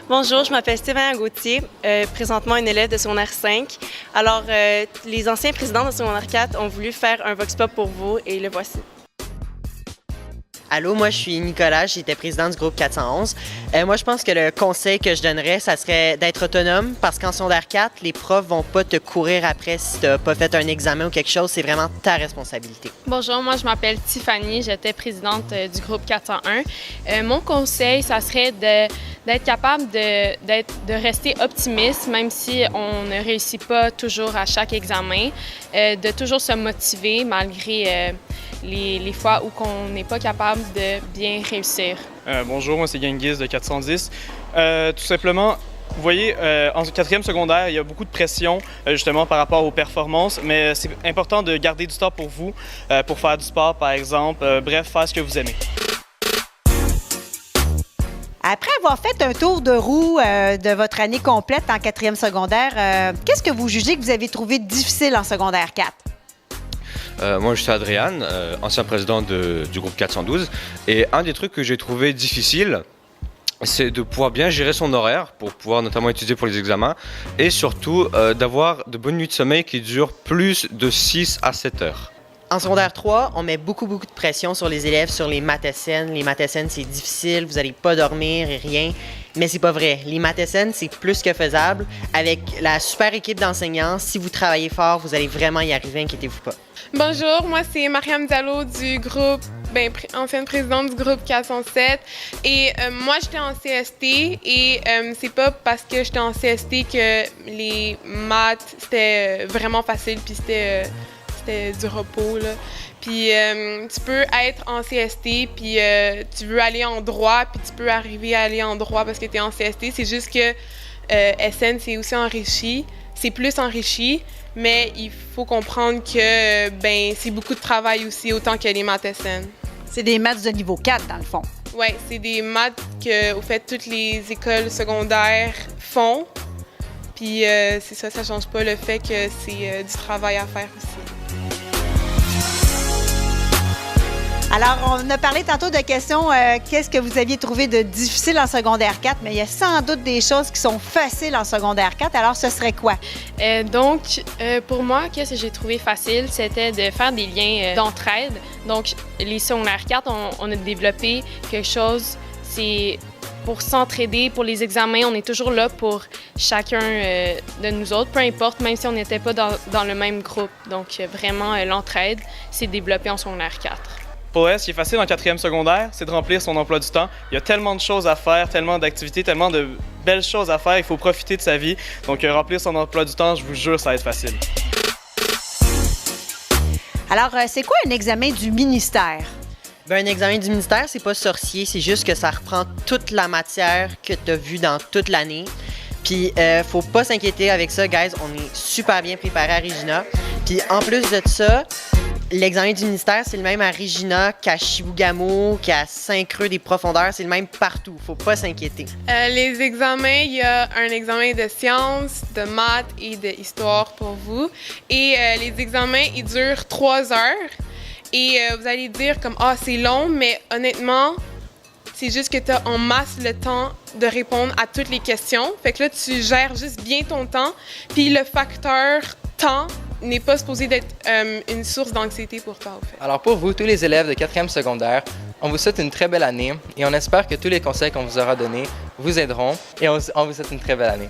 Bonjour, je m'appelle Stéphane Gauthier, présentement une élève de secondaire 5. Alors, les anciens présidents de secondaire 4 ont voulu faire un vox pop pour vous et le voici. Allô, moi je suis Nicolas, j'étais président du groupe 411. Moi je pense que le conseil que je donnerais, ça serait d'être autonome parce qu'en secondaire 4, les profs vont pas te courir après si tu n'as pas fait un examen ou quelque chose, c'est vraiment ta responsabilité. Bonjour, moi je m'appelle Tiffany, j'étais présidente du groupe 401. Mon conseil, ça serait d'être capable de rester optimiste, même si on ne réussit pas toujours à chaque examen, de toujours se motiver malgré les fois où on n'est pas capable de bien réussir. Bonjour, moi c'est Genghis de 410. Tout simplement, vous voyez, en quatrième secondaire, il y a beaucoup de pression justement par rapport aux performances, mais c'est important de garder du temps pour vous, pour faire du sport par exemple, bref, faire ce que vous aimez. Après avoir fait un tour de roue de votre année complète en quatrième secondaire, qu'est-ce que vous jugez que vous avez trouvé difficile en secondaire 4? Moi, je suis Adrian, ancien président du groupe 412. Et un des trucs que j'ai trouvé difficile, c'est de pouvoir bien gérer son horaire pour pouvoir notamment étudier pour les examens et surtout d'avoir de bonnes nuits de sommeil qui durent plus de 6 à 7 heures. En secondaire 3, on met beaucoup de pression sur les élèves, sur les maths SN. Les maths SN, c'est difficile, vous n'allez pas dormir et rien. Mais c'est pas vrai. Les maths SN, c'est plus que faisable. Avec la super équipe d'enseignants, si vous travaillez fort, vous allez vraiment y arriver, inquiétez-vous pas. Bonjour, moi c'est Mariam Diallo du groupe, ancienne présidente du groupe 407. Et moi j'étais en CST et c'est pas parce que j'étais en CST que les maths c'était vraiment facile puis c'était du repos, là. Puis tu peux être en CST, puis tu veux aller en droit, puis tu peux arriver à aller en droit parce que tu es en CST. C'est juste que SN, c'est aussi enrichi. C'est plus enrichi, mais il faut comprendre que c'est beaucoup de travail aussi, autant que les maths SN. C'est des maths de niveau 4, dans le fond. Oui, c'est des maths que, au fait, toutes les écoles secondaires font. Puis c'est ça, ça change pas le fait que c'est du travail à faire aussi. Alors, on a parlé tantôt de questions, qu'est-ce que vous aviez trouvé de difficile en secondaire 4, mais il y a sans doute des choses qui sont faciles en secondaire 4. Alors, ce serait quoi? Pour moi, qu'est-ce que j'ai trouvé facile, c'était de faire des liens d'entraide. Donc, les secondaires 4, on a développé quelque chose, c'est pour s'entraider, pour les examens, on est toujours là pour chacun de nous autres, peu importe, même si on n'était pas dans le même groupe. Donc, vraiment, l'entraide, c'est développé en secondaire 4. Pour elle, ce qui est facile en quatrième secondaire, c'est de remplir son emploi du temps. Il y a tellement de choses à faire, tellement d'activités, tellement de belles choses à faire. Il faut profiter de sa vie. Donc, remplir son emploi du temps, je vous jure, ça va être facile. Alors, c'est quoi un examen du ministère? Un examen du ministère, c'est pas sorcier, c'est juste que ça reprend toute la matière que tu as vue dans toute l'année. Puis, faut pas s'inquiéter avec ça, guys. On est super bien préparé à Regina. Puis, en plus de ça, l'examen du ministère, c'est le même à Regina qu'à Chibougamau, qu'à Saint-Creux-des-Profondeurs. C'est le même partout. Faut pas s'inquiéter. Les examens, il y a un examen de sciences, de maths et d'histoire pour vous. Et les examens, ils durent 3 heures. Et vous allez dire comme « Ah, c'est long », mais honnêtement, c'est juste que tu as en masse le temps de répondre à toutes les questions. Fait que là, tu gères juste bien ton temps. Puis le facteur temps n'est pas supposé d'être une source d'anxiété pour toi, au fait. Alors pour vous, tous les élèves de 4e secondaire, on vous souhaite une très belle année et on espère que tous les conseils qu'on vous aura donnés vous aideront et on vous souhaite une très belle année.